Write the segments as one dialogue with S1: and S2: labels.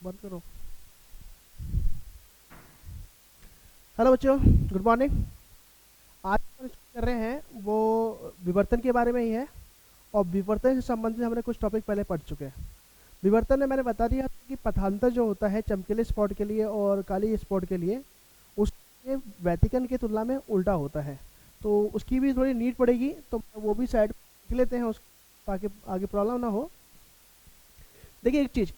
S1: बंद करो। हेलो बच्चों, गुड मॉर्निंग। आज हम कर रहे हैं वो विवर्तन के बारे में ही है। और विवर्तन से संबंधित हमने कुछ टॉपिक पहले पढ़ चुके हैं। विवर्तन में मैंने बता दिया कि पथांतर जो होता है चमकीले स्पॉट के लिए और काली स्पॉट के लिए, उसके व्यतिकरण की तुलना में उल्टा होता है। तो उसकी भी थोड़ी नीड पड़ेगी, तो वो भी साइड लिख लेते हैं उस, ताकि आगे प्रॉब्लम ना हो। देखिए एक चीज़,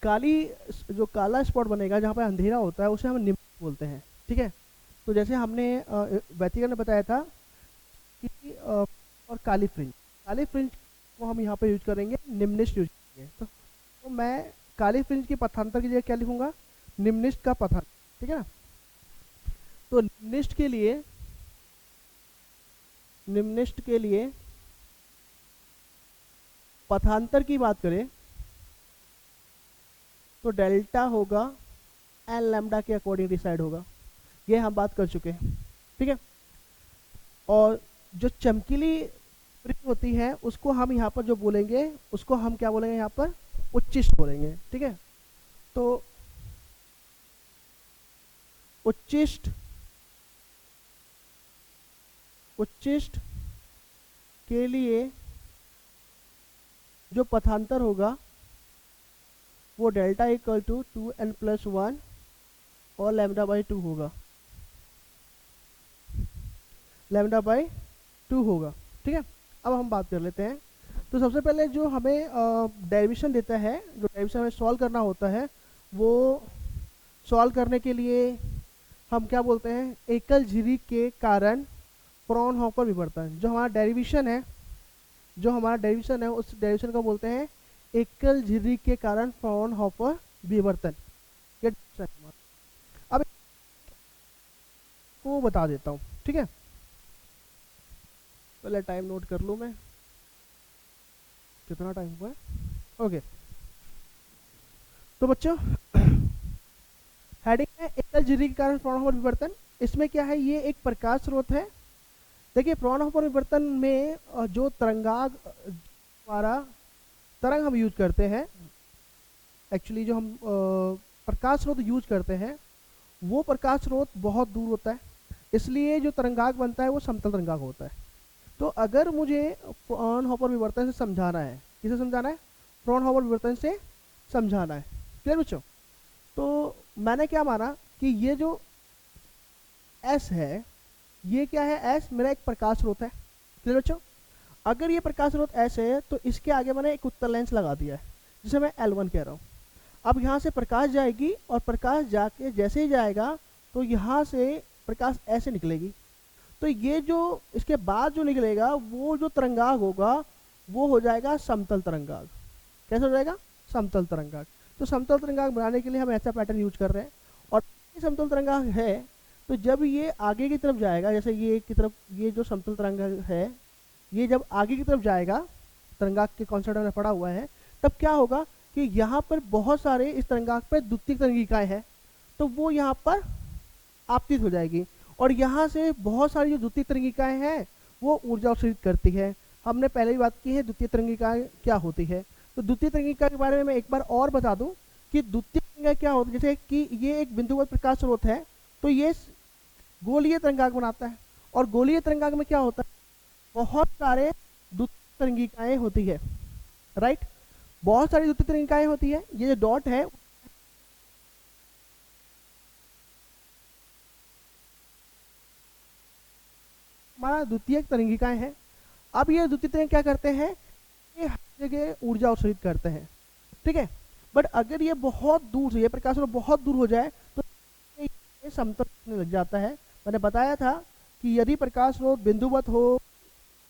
S1: काली जो काला स्पॉट बनेगा जहाँ पर अंधेरा होता है उसे हम निम्न बोलते हैं। ठीक है। तो जैसे हमने व्यतिकरण ने बताया था कि और काली फ्रिंज को हम यहाँ पे यूज करेंगे, निम्निष्ठ यूज करेंगे। तो मैं काली फ्रिंज की पथांतर की जगह क्या लिखूंगा? निम्निष्ठ का पथांतर। ठीक है ना। तो निम्निष्ठ के लिए पथांतर की बात करें तो डेल्टा होगा एन लैम्डा के अकॉर्डिंग डिसाइड होगा। ये हम बात कर चुके हैं। ठीक है। और जो चमकीली फ्रिंज होती है उसको हम यहाँ पर जो बोलेंगे उसको हम क्या बोलेंगे? यहाँ पर उच्चिष्ट बोलेंगे। ठीक है। तो उच्चिष्ट उच्चिष्ट के लिए जो पथांतर होगा वो डेल्टा इक्वल टू 2n+1 और λ/2 होगा। λ/2 होगा। ठीक है। अब हम बात कर लेते हैं। तो सबसे पहले जो हमें डेरिवेशन देता है, जो डेरिवेशन हमें सॉल्व करना होता है, वो सॉल्व करने के लिए हम क्या बोलते हैं? एकल झिरी के कारण फ्रॉनहोफर विवर्तन। जो हमारा डेरिवेशन है उस डेरिवेशन को बोलते हैं एकल झिरी के कारण फ्रॉनहोफर विवर्तन। ये definition है हमारा। अब को बता देता हूँ। ठीक है। पहले टाइम नोट कर लूँ मैं, कितना टाइम हुआ है। ओके। तो बच्चों, हेडिंग है एकल झिरी के कारण फ्रॉनहोफर विवर्तन। इसमें क्या है? ये एक प्रकाश स्रोत है। देखिए फ्रॉनहोफर विवर्तन में जो तरंगाग द्वारा तरंग हम यूज करते हैं, एक्चुअली जो हम प्रकाश स्रोत यूज करते हैं वो प्रकाश स्रोत बहुत दूर होता है, इसलिए जो तरंगाग बनता है वो समतल तरंगाग होता है। तो अगर मुझे फ्रॉनहोफर विवर्तन से समझाना है, किसे समझाना है? फ्रॉनहोफर विवर्तन से समझाना है। क्लियर बच्चों? तो मैंने क्या माना कि ये जो एस है, ये क्या है? एस मेरा एक प्रकाश स्रोत है। क्लियर बच्चों? अगर ये प्रकाश स्रोत एस है तो इसके आगे मैंने एक उत्तल लेंस लगा दिया है जिसे मैं L1 कह रहा हूँ। अब यहाँ से प्रकाश जाएगी और प्रकाश जाके जैसे ही जाएगा तो यहाँ से प्रकाश ऐसे निकलेगी। तो ये जो इसके बाद जो निकलेगा वो जो तरंगाग होगा वो हो जाएगा समतल तरंगाग। कैसे हो जाएगा? समतल तरंगाग। तो समतल तरंगाग बनाने के लिए हम ऐसा पैटर्न यूज कर रहे हैं। और ये समतल तरंगाग है तो जब ये आगे की तरफ जाएगा, जैसे ये की तरफ, ये जो समतल तरंगाग है ये जब आगे की तरफ जाएगा, तरंगाग के कॉन्सेप्ट में पड़ा हुआ है, तब क्या होगा कि यहाँ पर बहुत सारे इस तरंगाग पर द्वितीयक तरंगिकाएं हैं, तो वो यहाँ पर आपतित हो जाएगी। और यहाँ से बहुत सारी जो द्वितीय तरंगिकाएं हैं वो ऊर्जा अवशोषित करती है। हमने पहले भी बात की है द्वितीय तरंगिकाएं क्या होती है। तो द्वितीय तरंगिका के बारे में मैं एक बार और बता दूं कि द्वितीय तरंगिका क्या होती है। जैसे कि ये एक बिंदुवत प्रकाश स्रोत है तो ये गोलीय तरंगाग बनाता है, और गोलीय तरंगाग में क्या होता है? बहुत सारे द्वितीय तरंगिकाएं होती है। राइट? बहुत सारी द्वितीय तरंगिकाएं होती है। ये जो डॉट है हमारा द्वितीयक तरंगिकाएं हैं। अब ये द्वितीय तरंग क्या करते हैं? ये हर जगह ऊर्जा अवशोषित करते हैं। ठीक है। बट अगर ये बहुत दूर से, ये प्रकाश स्रोत बहुत दूर हो जाए तो ये समतल होने लग जाता है। मैंने बताया था कि यदि प्रकाश स्रोत बिंदुवत हो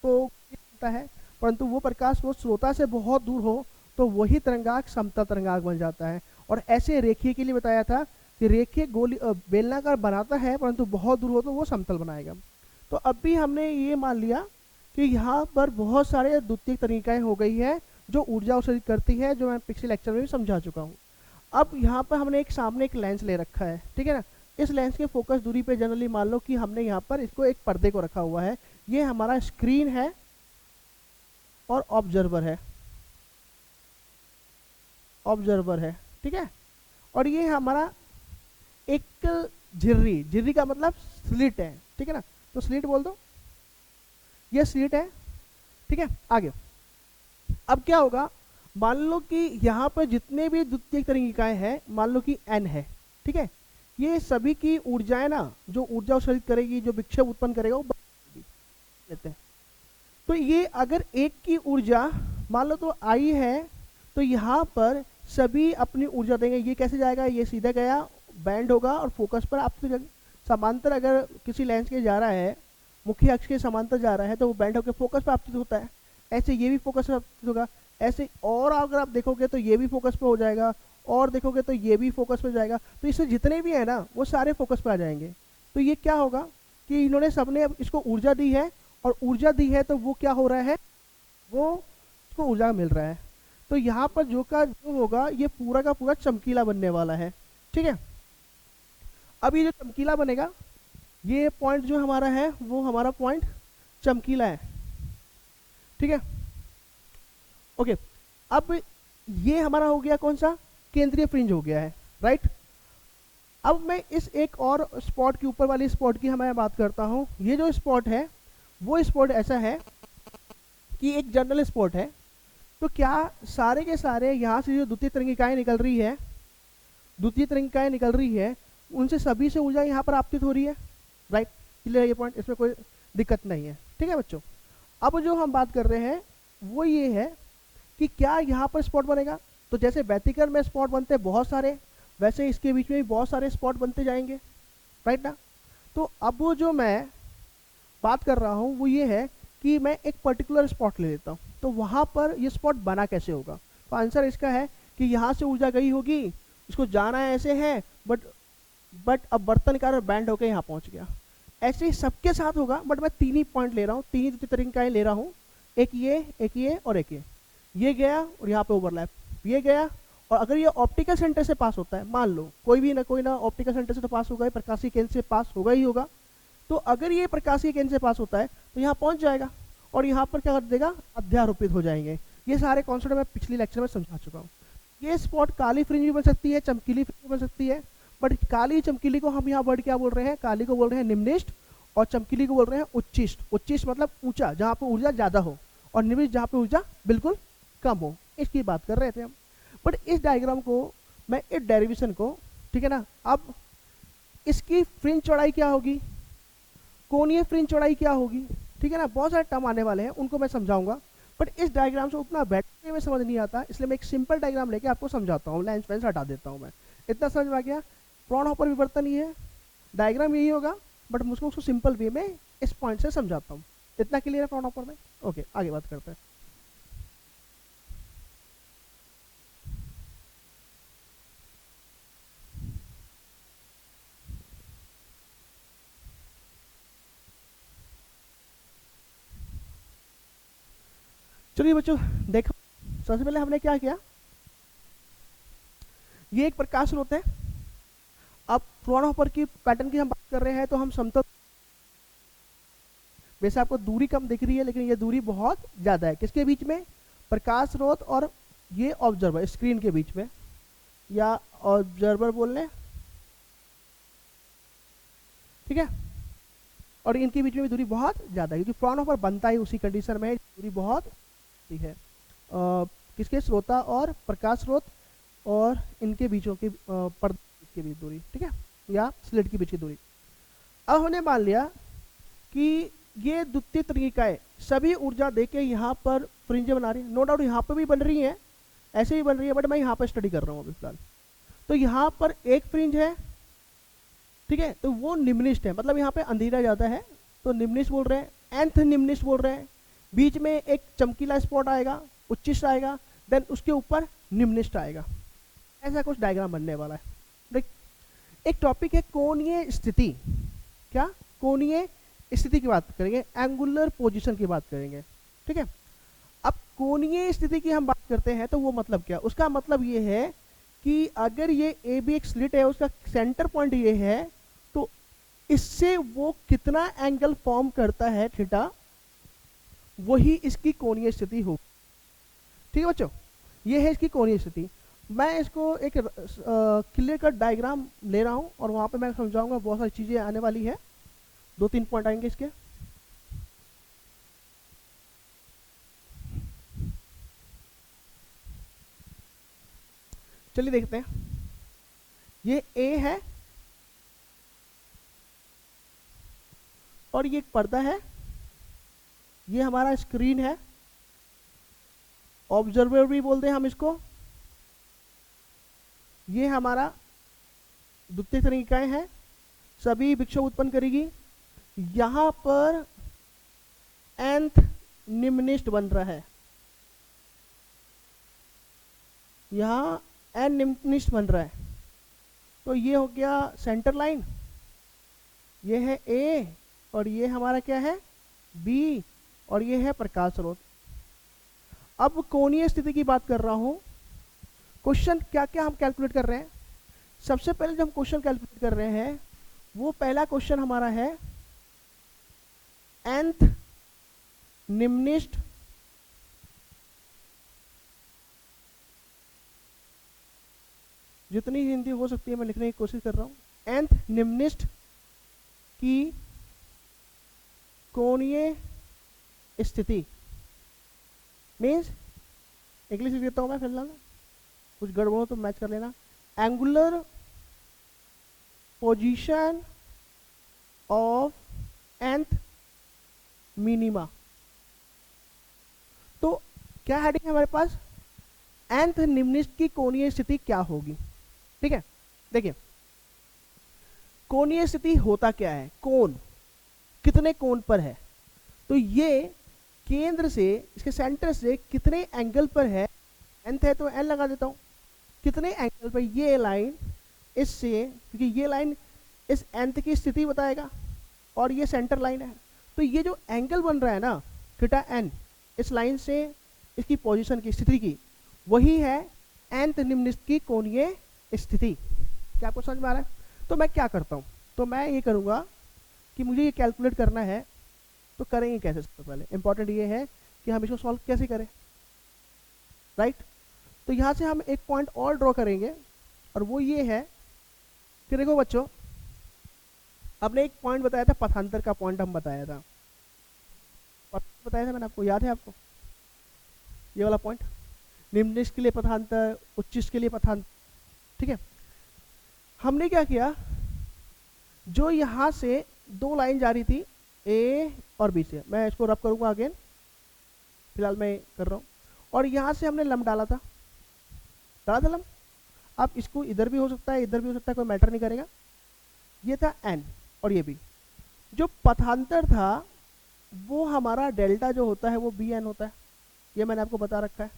S1: तो होता है, परंतु वो प्रकाश स्रोत स्रोता से बहुत दूर हो तो वही तरंगाग समतल तरंगाग बन जाता है। और ऐसे रेखीय के लिए बताया था कि रेखीय गोली बेलनाकार बनाता है परंतु बहुत दूर हो तो वो समतल बनाएगा। तो अब भी हमने ये मान लिया कि यहाँ पर बहुत सारे द्वितीय तरीकाएं हो गई है जो ऊर्जा अवशोषित करती है, जो मैं पिछले लेक्चर में भी समझा चुका हूँ। अब यहाँ पर हमने एक सामने एक लेंस ले रखा है। ठीक है ना। इस लेंस के फोकस दूरी पे जनरली मान लो कि हमने यहाँ पर इसको एक पर्दे को रखा हुआ है। ये हमारा स्क्रीन है और ऑब्जर्वर है। ठीक है। और ये हमारा एक झिर्री, झिर्री का मतलब स्लिट है, ठीक है ना, तो स्लिट बोल दो, ये स्लिट है, ठीक है। आगे अब क्या होगा, मान लो कि यहाँ पर जितने भी द्वितीयक तरंगिकाएं हैं, मान लो कि n है, ठीक है, ये सभी की ऊर्जाएं ना, जो ऊर्जा उत्सर्जित करेगी, जो विक्षेप उत्पन्न करेगा वो लेते हैं। तो ये अगर एक की ऊर्जा मान लो तो आई है, तो यहाँ पर सभी अपनी ऊर्जा देंगे। ये कैसे जाएगा, ये सीधा गया, बैंड होगा और फोकस पर आपके समांतर, अगर किसी लेंस के जा रहा है, मुख्य अक्ष के समांतर जा रहा है, तो वो बैंड होकर फोकस पर आपतित होता है। ऐसे ये भी फोकस पर आपतित होगा, ऐसे और अगर आप देखोगे तो ये भी फोकस पर हो जाएगा, और देखोगे तो ये भी फोकस पर जाएगा। तो इससे जितने भी है ना वो सारे फोकस पर आ जाएंगे। तो ये क्या होगा कि इन्होंने सबने इसको ऊर्जा दी है, और ऊर्जा दी है तो वो क्या हो रहा है, वो इसको ऊर्जा मिल रहा है। तो यहाँ पर जो का जो होगा ये पूरा का पूरा चमकीला बनने वाला है, ठीक है। अब ये जो चमकीला बनेगा, ये पॉइंट जो हमारा है वो हमारा पॉइंट चमकीला है, ठीक है। ओके, अब ये हमारा हो गया कौन सा, केंद्रीय फ्रिंज हो गया है, राइट। अब मैं इस एक और स्पॉट के ऊपर वाली स्पॉट की मैं बात करता हूँ। ये जो स्पॉट है वो स्पॉट ऐसा है कि एक जनरल स्पॉट है। तो क्या सारे के सारे यहाँ से जो द्वितीय तरंगिकाएं निकल रही है, द्वितीय तरंगिकाएं निकल रही है, उनसे सभी से ऊर्जा यहाँ पर आपतित हो रही है, राइट। क्लियर है ये पॉइंट, इसमें कोई दिक्कत नहीं है, ठीक है बच्चों। अब जो हम बात कर रहे हैं वो ये है कि क्या यहाँ पर स्पॉट बनेगा। तो जैसे व्यतिकरण में स्पॉट बनते हैं बहुत सारे, वैसे इसके बीच में भी बहुत सारे स्पॉट बनते जाएंगे, राइट ना। तो अब वो जो मैं बात कर रहा हूँ वो ये है कि मैं एक पर्टिकुलर स्पॉट ले लेता हूँ, तो वहाँ पर ये स्पॉट बना कैसे होगा। तो आंसर इसका है कि यहाँ से ऊर्जा गई होगी, इसको जाना ऐसे है, बट अब बर्तन का बैंड होकर यहाँ पहुँच गया। ऐसे ही सबके साथ होगा, बट मैं तीन ही पॉइंट ले रहा हूँ, तीन ही द्वितीय तरंगिकाएं ले रहा हूँ, एक ये और एक ये गया और यहाँ पे ओवरलैप, ये गया। और अगर ये ऑप्टिकल सेंटर से पास होता है, मान लो कोई ना ऑप्टिकल सेंटर से तो पास होगा ही, प्रकाशीय केंद्र से पास होगा ही होगा। तो अगर ये प्रकाशीय केंद्र से पास होता है तो यहाँ पहुँच जाएगा, और यहाँ पर क्या कर देगा, अध्यारोपित हो जाएंगे। ये सारे कॉन्सेप्ट मैं पिछली लेक्चर में समझा चुका हूँ। ये स्पॉट काली फ्रिंज भी बन सकती है, चमकीली फ्रिंज भी बन सकती है, बट काली चमकीली को हम यहाँ वर्ड क्या बोल रहे हैं, काली को बोल रहे हैं निम्निष्ट, और चमकीली को बोल रहे हैं उच्चिष्ट। उच्चिष्ट मतलब ऊंचा, जहाँ पे ऊर्जा ज्यादा हो, और निम्निष्ट जहाँ पे ऊर्जा बिल्कुल कम हो, इसकी बात कर रहे थे हम। बट इस डायग्राम को मैं इस डेरिवेशन को, ठीक है ना, अब इसकी फ्रिंज चौड़ाई क्या होगी, कोणीय फ्रिंज चौड़ाई क्या होगी, ठीक है ना, बहुत सारे टर्म आने वाले हैं, उनको मैं समझाऊंगा। बट इस डायग्राम से उतना बैठने में समझ नहीं आता, इसलिए मैं एक सिंपल डायग्राम लेके आपको समझाता हूँ। लेंस पेंस हटा देता हूँ मैं, इतना समझ में आ गया। फ्रॉनहोफर विवर्तन ये है, डायग्राम यही होगा, बट मुझको उसको सिंपल वे में इस पॉइंट से समझाता हूँ। इतना क्लियर है फ्रॉनहोफर में। ओके, आगे बात करते हैं। चलिए बच्चों देखो, सबसे पहले हमने क्या किया, ये एक प्रकाश स्रोत है। अब फ्रॉनहोफर की पैटर्न की हम बात कर रहे हैं, तो हम समतल, वैसे आपको दूरी कम दिख रही है, लेकिन ये दूरी बहुत ज्यादा है। किसके बीच में, प्रकाश स्रोत और ये ऑब्जर्वर स्क्रीन के बीच में, या ऑब्जर्वर बोल लें, ठीक है। और इनके बीच में भी दूरी बहुत ज्यादा है, क्योंकि फ्रॉनहोफर बनता ही उसी कंडीशन में, दूरी बहुत है। किसके, श्रोता और प्रकाश स्रोत और इनके बीचों के पर्दे के बीच दूरी, ठीक है, या स्लिट के बीच की दूरी। अब हमने मान लिया कि ये द्वितीय तरंगिकाएं सभी ऊर्जा देके यहाँ पर फ्रिंज बना रही है। नो डाउट यहाँ पर भी बन रही है, ऐसे भी बन रही है, बट मैं यहाँ पर स्टडी कर रहा हूँ अभी फिलहाल। तो यहाँ पर एक फ्रिंज है, ठीक है, तो वो निम्निष्ट है, मतलब यहाँ पे अंधेरा ज्यादा है तो निम्निष्ट बोल रहे हैं, nth निम्निष्ट बोल रहे हैं। बीच में एक चमकीला स्पॉट आएगा, उच्चिष्ट आएगा, देन उसके ऊपर निम्निष्ट आएगा। ऐसा कुछ डायग्राम बनने वाला है। देख, एक टॉपिक है कोणीय स्थिति। क्या, कोणीय स्थिति की बात करेंगे, एंगुलर पोजीशन की बात करेंगे, ठीक है। अब कोणीय स्थिति की हम बात करते हैं तो वो मतलब क्या, उसका मतलब ये है कि अगर ये ए बी एक स्लिट है, उसका सेंटर पॉइंट ये है, तो इससे वो कितना एंगल फॉर्म करता है थीटा, वही इसकी कोणीय स्थिति हो, ठीक है बच्चों, ये है इसकी कोणीय स्थिति। मैं इसको एक क्लियर कट डायग्राम ले रहा हूँ और वहाँ पे मैं समझाऊंगा, बहुत सारी चीज़ें आने वाली है, 2-3 पॉइंट आएंगे इसके। चलिए देखते हैं, ये ए है और ये एक पर्दा है, ये हमारा स्क्रीन है, ऑब्जर्वर भी बोलते हैं हम इसको। ये हमारा द्वितीय तरीकाएं हैं, सभी विक्षोभ उत्पन्न करेगी। यहां पर nth निम्निष्ठ बन रहा है, यहां n निम्निष्ठ बन रहा है, तो ये हो गया सेंटर लाइन, ये है A और ये हमारा क्या है B और ये है प्रकाश स्रोत। अब कोणीय स्थिति की बात कर रहा हूं। क्वेश्चन क्या क्या हम कैलकुलेट कर रहे हैं, सबसे पहले जब हम क्वेश्चन कैलकुलेट कर रहे हैं, वो पहला क्वेश्चन हमारा है nth निम्निष्ठ जितनी हिंदी हो सकती है मैं लिखने की कोशिश कर रहा हूं, nth निम्निष्ठ की कोणीय स्थिति, मीन्स इंग्लिश लिख देता हूं मैं फिलहाल, कुछ गड़बड़ हो तो मैच कर लेना। Angular position of nth minima. तो क्या हेडिंग है हमारे पास, nth निम्निष्ठ की कोणीय स्थिति क्या होगी। ठीक है, देखिए कोणीय स्थिति होता क्या है, कोण कितने कोण पर है, तो ये केंद्र से, इसके सेंटर से कितने एंगल पर है, nth है तो n लगा देता हूं, कितने एंगल पर ये लाइन इससे, क्योंकि ये लाइन इस nth की स्थिति बताएगा और ये सेंटर लाइन है, तो ये जो एंगल बन रहा है ना थीटा n, इस लाइन से इसकी पोजीशन की स्थिति की, वही है nth निम्निष्ठ की कोणीय स्थिति। क्या आपको समझ में आ रहा है। तो मैं क्या करता हूं, तो मैं ये करूंगा कि मुझे ये कैलकुलेट करना है, तो करेंगे कैसे। सबसे पहले इंपॉर्टेंट ये है कि हम इसको सॉल्व कैसे करें, राइट। तो यहां से हम एक पॉइंट और ड्रॉ करेंगे और वो ये है कि देखो बच्चों, आपने एक पॉइंट बताया था, पथांतर का पॉइंट हम बताया था, बताया था मैंने आपको, याद है आपको ये वाला पॉइंट, निम्निष्ठ के लिए पथांतर, उच्चिष्ठ के लिए पथांतर। ठीक है, हमने क्या किया, जो यहां से दो लाइन जा रही थी ए और बी से, मैं इसको रब करूंगा अगेन, फिलहाल मैं कर रहा हूं, और यहां से हमने लंब डाला था लंब। आप इसको इधर भी हो सकता है, इधर भी हो सकता है, कोई मैटर नहीं करेगा। ये था n और ये b, जो पथांतर था वो हमारा डेल्टा जो होता है वो bn होता है, ये मैंने आपको बता रखा है।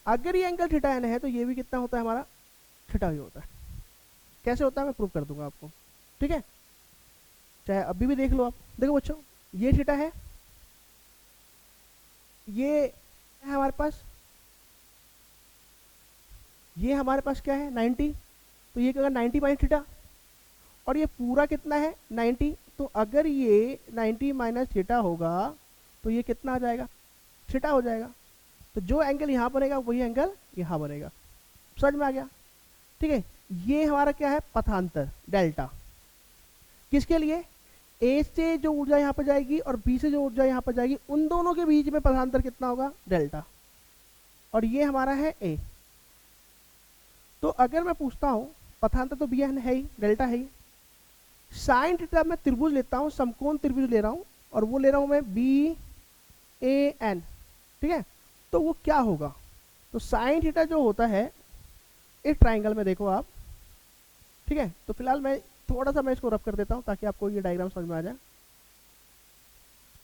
S1: अगर ये एंगल थीटा n है तो ये भी कितना होता है हमारा, थीटा ही होता है। कैसे होता है मैं प्रूव कर दूंगा आपको, ठीक है, चाहे अभी भी देख लो आप। देखो बच्चों, ये थीटा है, ये है हमारे पास, ये हमारे पास क्या है 90, तो ये क्या 90 माइनस थीटा, और ये पूरा कितना है 90, तो अगर ये 90 माइनस थीटा होगा तो ये कितना आ जाएगा, थीटा हो जाएगा। तो जो एंगल यहाँ बनेगा वही एंगल यहाँ बनेगा। समझ में आ गया, ठीक है। ये हमारा क्या है पथांतर डेल्टा, किसके लिए, ए से जो ऊर्जा यहाँ पर जाएगी और बी से जो ऊर्जा यहाँ पर जाएगी, उन दोनों के बीच में पथांतर कितना होगा डेल्टा, और ये हमारा है ए। तो अगर मैं पूछता हूं, पथांतर तो बी है ही, डेल्टा है ही, साइन थीटा मैं त्रिभुज लेता हूं, समकोण त्रिभुज ले रहा हूं, और वो ले रहा हूं मैं बी ए एन, ठीक है। तो वो क्या होगा, तो साइन थीटा जो होता है इस ट्राइंगल में, देखो आप, ठीक है। तो फिलहाल मैं थोड़ा सा मैं इसको रब कर देता हूं ताकि आपको ये डायग्राम समझ में आ जाए,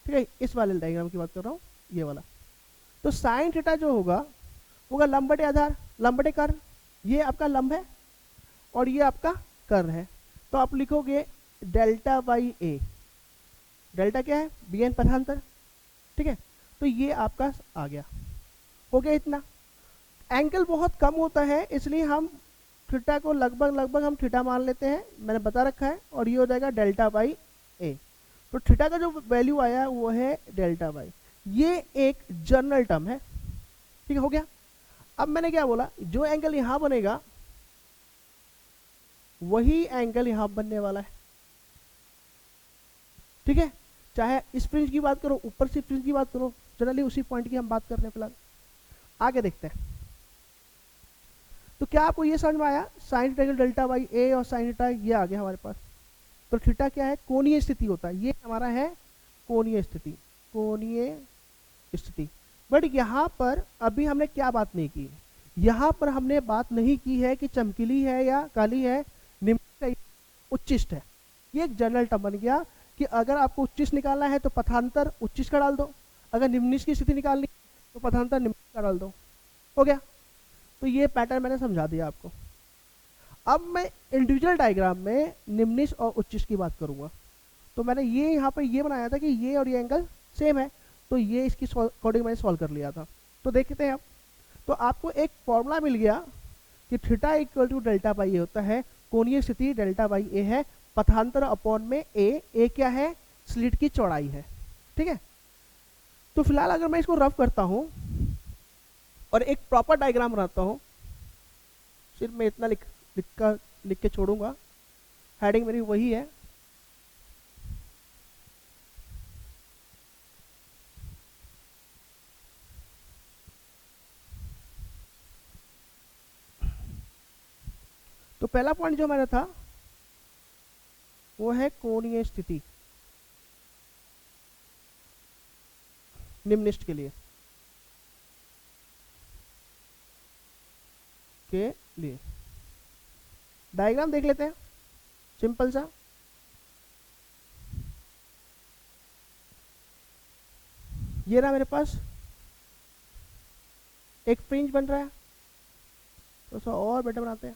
S1: ठीक है। इस वाले डायग्राम की बात कर रहा हूं, ये वाला। तो साइन थीटा जो होगा लंब बटे आधार, लंब बटे कर्ण, ये आपका लंब है और ये आपका कर्ण है। तो आप लिखोगे डेल्टा बाई ए, डेल्टा क्या है bn पथांतर, ठीक है। तो ये आपका आ गया, हो गया इतना। एंगल बहुत कम होता है इसलिए हम थीटा को लगभग हम थीटा मान लेते हैं, मैंने बता रखा है, और ये हो जाएगा डेल्टा बाई ए। तो थीटा का जो वैल्यू आया वो है डेल्टा बाई, ये एक जनरल टर्म है, ठीक है, हो गया। अब मैंने क्या बोला, जो एंगल यहां बनेगा वही एंगल यहां बनने वाला है, ठीक है। चाहे इस फ्रिंज की बात करो, ऊपर से फ्रिंज की बात करो, जनरली उसी पॉइंट की हम बात कर रहे हैं फिलहाल। आगे देखते हैं। तो क्या आपको ये समझ में आया, साइन थीटा डेल्टा बाई ए और साइन थीटा ये आ गया हमारे पास। तो थीटा क्या है, कोणीय स्थिति होता है, ये हमारा है कोणीय स्थिति, कोणीय स्थिति। बट यहाँ पर अभी हमने क्या बात नहीं की, यहाँ पर हमने बात नहीं की है कि चमकीली है या काली है, निम्न है, उच्चिष्ट है। ये एक जनरल टर्म बन गया कि अगर आपको उच्चिष्ट निकालना है तो पथांतर उच्चिष्ट का डाल दो, अगर निम्निष्ठ की स्थिति निकालनी तो पथांतर निम्निष्ठ का डाल दो, हो गया। तो ये पैटर्न मैंने समझा दिया आपको। अब मैं इंडिविजुअल डायग्राम में निम्निष्ठ और उच्चिष्ट की बात करूंगा। तो मैंने ये यहाँ पर ये बनाया था कि ये और ये एंगल सेम है, तो ये इसकी अकॉर्डिंग मैंने सॉल्व कर लिया था। तो देखते हैं अब, तो आपको एक फॉर्मूला मिल गया कि theta equal to delta by a होता है, कोणीय स्थिति डेल्टा बाई ए है, पथांतर अपॉन में ए क्या है, स्लिट की चौड़ाई है, ठीक है। तो फिलहाल अगर मैं इसको रफ करता हूं और एक प्रॉपर डायग्राम बनाता हूं, सिर्फ मैं इतना लिख के छोड़ूंगा, हेडिंग मेरी वही है। तो पहला पॉइंट जो मेरा था वो है कोणीय स्थिति निम्निष्ठ के लिए डायग्राम देख लेते हैं सिंपल सा। ये रहा मेरे पास एक फ्रिंज बन रहा है, तो थोड़ा और बेटर बनाते हैं।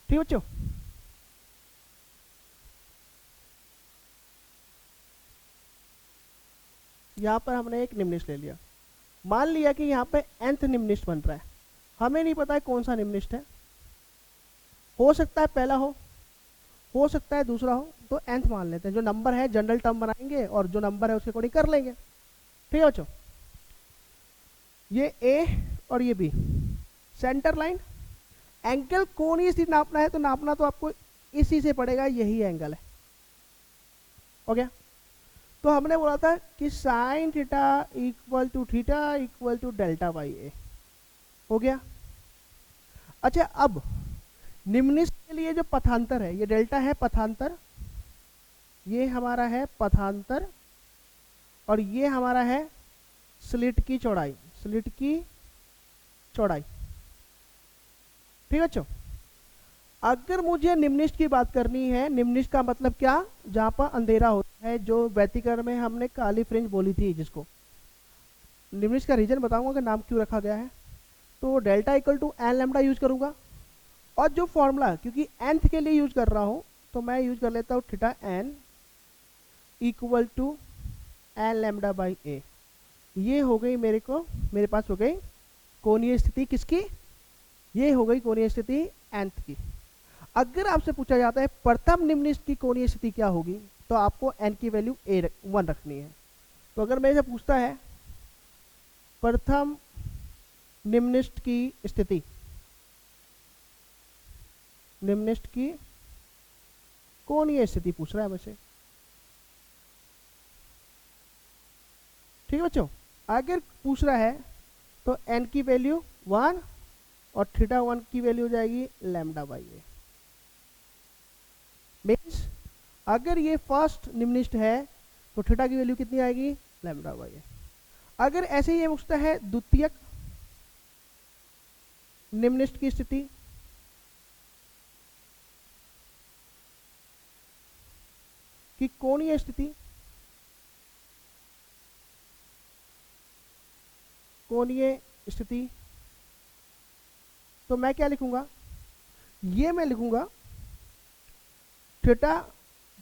S1: ठीक बच्चों, यहाँ पर हमने एक निम्निष्ठ ले लिया, मान लिया कि यहाँ पे nth निम्निष्ठ बन रहा है, हमें नहीं पता है कौन सा निम्निष्ठ है, हो सकता है पहला हो सकता है दूसरा हो, तो nth मान लेते हैं। जो नंबर है जनरल टर्म बनाएंगे और जो नंबर है उसके अकॉर्डिंग कर लेंगे, ठीक है बच्चों। ये A और ये B, सेंटर लाइन, एंगल कोणीय स्थिति नापना है तो नापना तो आपको इसी से पड़ेगा, यही एंगल है, हो गया। तो हमने बोला था कि sine theta equal to delta by a, हो गया। अच्छा, अब निम्निष्ठ के लिए जो पथांतर है, ये डेल्टा है पथांतर, ये हमारा है पथांतर, और ये हमारा है स्लिट की चौड़ाई, ठीक है बच्चों। अगर मुझे निम्निष्ठ की बात करनी है, निम्निष्ठ का मतलब क्या, जहां पर अंधेरा होता है, जो व्यतिकरण में हमने काली फ्रिंज बोली थी, जिसको निम्निष्ठ का रीजन बताऊंगा कि नाम क्यों रखा गया है। तो delta equal to n lambda use करूंगा, और जो फॉर्मूला क्योंकि nth के लिए यूज कर रहा हूं तो मैं यूज कर लेता हूं theta n equal to n lambda by a. ये हो गई मेरे पास हो गई कोणीय स्थिति किसकी, ये हो गई कोणीय स्थिति nth की। अगर आपसे पूछा जाता है प्रथम निम्निष्ठ की कोणीय स्थिति क्या होगी, तो आपको n की वैल्यू 1 रखनी है। तो अगर मेरे से पूछता है प्रथम निम्निष्ठ की स्थिति, निम्निष्ठ की कोणीय स्थिति पूछ रहा है मुझसे, ठीक है बच्चों। अगर पूछ रहा है तो n की वैल्यू 1 और थीटा 1 की वैल्यू हो जाएगी लैम्डा बाई ए। मीन्स अगर ये फर्स्ट निम्निष्ठ है तो थीटा की वैल्यू कितनी आएगी, लैम्डा बाई ए। अगर ऐसे ही ये पूछता है द्वितीयक निम्निष्ठ की स्थिति, कि कोणीय स्थिति, तो मैं क्या लिखूंगा, ये मैं लिखूंगा थीटा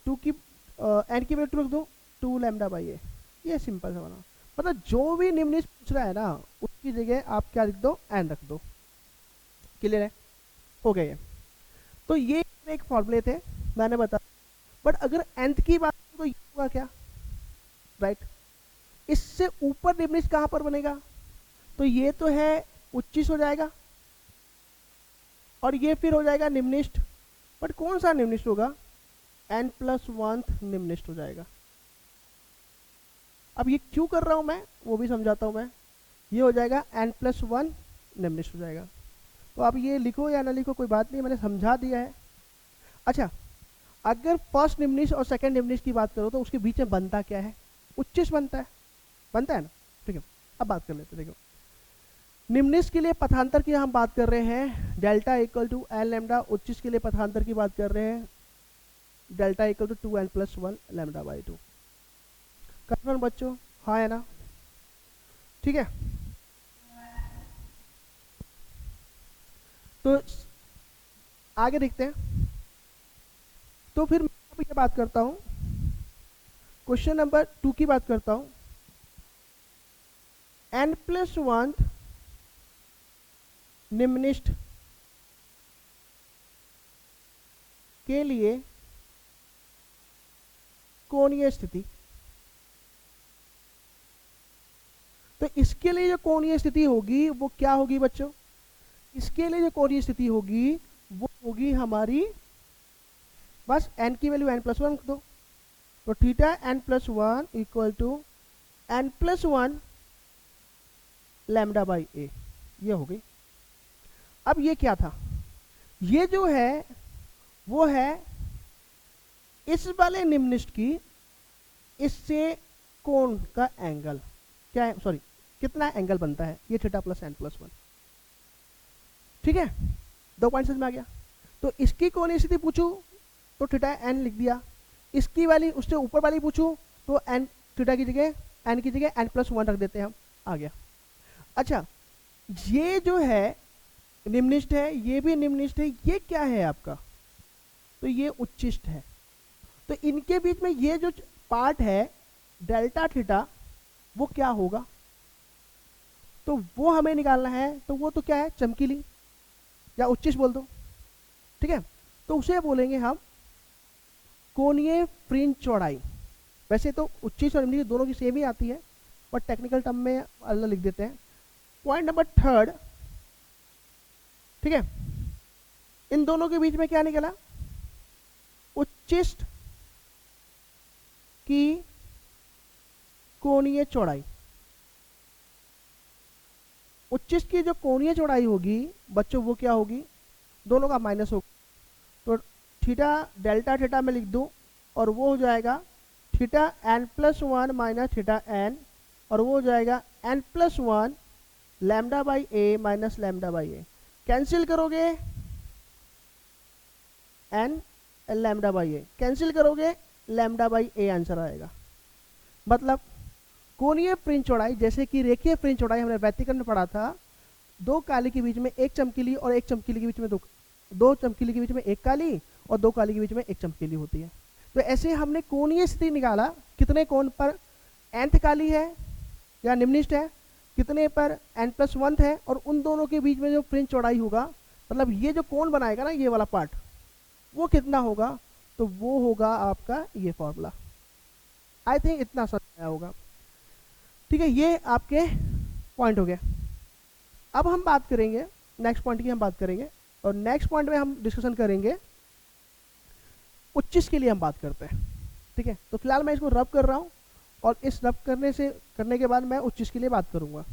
S1: 2 की एन की वैल्यू रख दो 2 लैम्डा बाई ए। ये सिंपल सा बना, मतलब जो भी निम्निष्ठ पूछ रहा है ना उसकी जगह आप क्या लिख दो, एन रख दो, क्लियर है, हो गया ये। तो ये एक फॉर्मूले थे मैंने बताया, बट अगर nth की बात तो ये हुआ क्या, राइट। इससे ऊपर निम्नलिखित कहां पर बनेगा, तो ये तो है उच्चिष्ट हो जाएगा और ये फिर हो जाएगा निम्नलिखित, बट कौन सा निम्नलिखित होगा, n+1 निम्नलिखित हो जाएगा। अब ये क्यों कर रहा हूं मैं वो भी समझाता हूं मैं। ये हो जाएगा n+1 निम्नलिखित हो जाएगा। तो अब ये लिखो या ना लिखो कोई बात नहीं, मैंने समझा दिया है। अच्छा, अगर फर्स्ट निम्नलिखित और सेकंड निम्नलिखित की बात करो तो उसके बीच में बनता क्या है, उच्चिष्ट बनता है ना। ठीक है, अब बात कर लेते हैं। देखो, निम्नलिखित के लिए पथांतर की हम बात कर रहे हैं, delta equal to n lambda. उच्चिष्ट के लिए पथांतर की बात कर रहे हैं, delta equal to 2n+1 λ/2। Confirm बच्चों, हाँ है ना, ठीक है। तो आगे देखते हैं। तो फिर मैं ये बात करता हूं, क्वेश्चन नंबर 2 की बात करता हूं। n+1 निम्नलिखित के लिए कोणीय स्थिति। तो इसके लिए जो कोणीय स्थिति होगी वो क्या होगी बच्चों, इसके लिए जो कोणीय स्थिति होगी वो होगी हमारी, बस n की वैल्यू n+1 दो, तो theta n+1 equal to n+1 λ/a, ये हो गई। अब ये क्या था, ये जो है वो है इस वाले निम्नलिखित की इससे कोण का एंगल क्या है, सॉरी कितना एंगल बनता है, ये थीटा प्लस n+1। ठीक है, 2 पॉइंट समझ में आ गया। तो इसकी कोणीय स्थिति पूछूं तो थीटा n लिख दिया, इसकी वाली उससे ऊपर वाली पूछूं तो n थीटा की जगह n की जगह n+1 रख देते हैं हम, आ गया। अच्छा, ये जो है निम्नलिखित है, ये भी निम्नलिखित है, ये क्या है आपका, तो ये उच्चिष्ट है। तो इनके बीच में ये जो पार्ट है डेल्टा थीटा वो क्या होगा, तो वो हमें निकालना है। तो वो तो क्या है, चमकीली या उच्चिष्ट बोल दो, ठीक है। तो उसे बोलेंगे हम कोणीय फ्रिंज चौड़ाई। वैसे तो उच्चिष्ट और निम्नलिखित दोनों की सेम ही आती है, बट टेक्निकल टर्म में अलग लिख देते हैं। पॉइंट नंबर 3, ठीक है, इन दोनों के बीच में क्या निकला, उच्चिष्ट की कोणीय चौड़ाई। उच्चिष्ट की जो कोणीय चौड़ाई होगी बच्चों वो क्या होगी, दोनों का माइनस होगा, तो थीटा डेल्टा थीटा में लिख दूं और वो हो जाएगा theta n+1 minus theta n, और वो हो जाएगा n+1 λ/a minus λ/a। Cancel करोगे n λ/a, कैंसिल करोगे λ/a आंसर आएगा। मतलब कोणीय फ्रिंज चौड़ाई, जैसे कि रेखीय फ्रिंज चौड़ाई हमने व्यतिकरण में पढ़ा था, 2 काली के बीच में एक चमकीली और एक चमकीली के बीच में दो चमकीली के बीच में एक काली और 2 काली के बीच में एक चमकीली होती है। तो ऐसे हमने कोणीय स्थिति निकाला, कितने कोण पर nth काली है या निम्नलिखित है, कितने पर n+1 है, और उन दोनों के बीच में जो फ्रिंज चौड़ाई होगा, मतलब ये जो कोण बनाएगा ना ये वाला पार्ट, वो कितना होगा, तो वो होगा आपका ये फॉर्मूला। आई थिंक इतना समझ आया होगा, ठीक है। ये आपके पॉइंट हो गए। अब हम बात करेंगे नेक्स्ट पॉइंट की, हम बात करेंगे, और नेक्स्ट पॉइंट में हम डिस्कशन करेंगे उच्चिष्ट के लिए हम बात करते हैं, ठीक है। तो फिलहाल मैं इसको रब कर रहा हूँ, और इस रब करने के बाद मैं उच्चिष्ट के लिए बात करूंगा।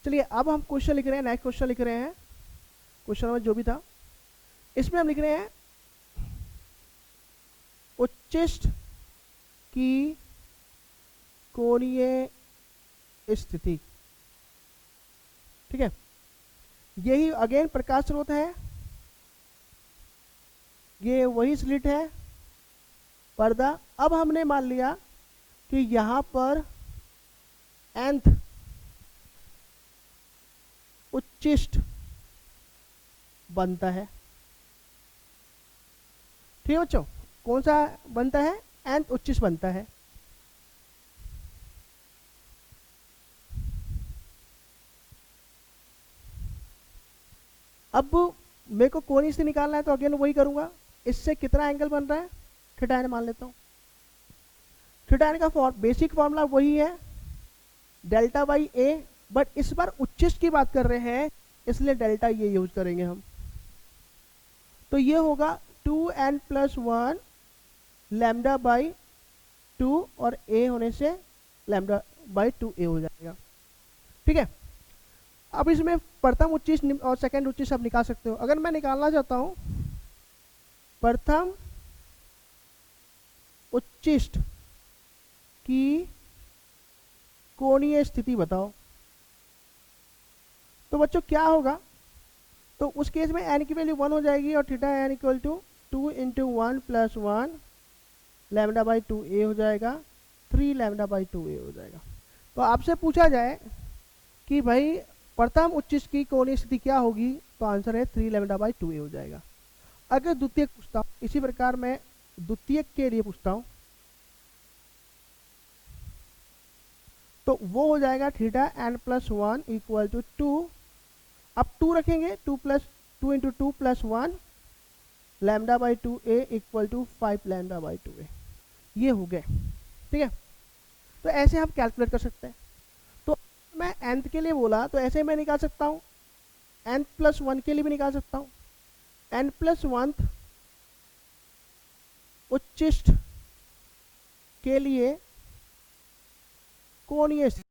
S1: चलिए अब हम क्वेश्चन लिख रहे हैं, नेक्स्ट क्वेश्चन लिख रहे हैं, क्वेश्चन नंबर जो भी था इसमें हम लिख रहे हैं उच्चिष्ट की कोणीय स्थिति, ठीक है। यही अगेन प्रकाश स्रोत है, ये वही स्लिट है, पर्दा। अब हमने मान लिया कि यहां पर nth उच्चिष्ट बनता है। ठीक है बच्चों, कौन सा बनता है? nth उच्चिष्ट बनता है। अब मेरे को कोनी से निकालना है तो अगेन वही करूंगा। इससे कितना एंगल बन रहा है? थीटा n मान लेता हूँ। थीटा n का बेसिक फॉर्मूला वही है, डेल्टा बाई ए, बट इस बार उच्चिष्ट की बात कर रहे हैं इसलिए डेल्टा ये यूज करेंगे हम। तो ये होगा 2n+1 लैम्डा बाई 2 और a होने से लैम्डा बाई 2a हो जाएगा। ठीक है, अब इसमें प्रथम उच्चिष्ट और सेकंड उच्चिष्ट आप निकाल सकते हो। अगर मैं निकालना चाहता हूं प्रथम उच्चिष्ट की कोणीय स्थिति बताओ, तो बच्चों क्या होगा? तो उस केस में n की वैल्यू 1 हो जाएगी और theta n equal to 2 into 1+1 lambda by 2a हो जाएगा, 3 लैम्डा बाई 2a हो जाएगा। तो आपसे पूछा जाए कि भाई प्रथम उच्चिष्ट की कोणीय स्थिति क्या होगी, तो आंसर है 3 लैम्डा बाई 2a हो जाएगा। अगर द्वितीयक पूछता हूँ, इसी प्रकार मैं द्वितीयक के लिए पूछता हूँ, तो वो हो जाएगा थीटा n+1 इक्वल टू 2। अब 2 रखेंगे, 2 इंटू 2+1 लैम्डा बाई 2a इक्वल टू 5 लैम्डा बाई 2a। ये हो गए। ठीक है, तो ऐसे हम कैलकुलेट कर सकते हैं। तो मैं nth के लिए बोला तो ऐसे मैं निकाल सकता हूँ, n+1 के लिए भी निकाल सकता हूँ। n+1 उच्चिष्ट के लिए कोणीय स्थिति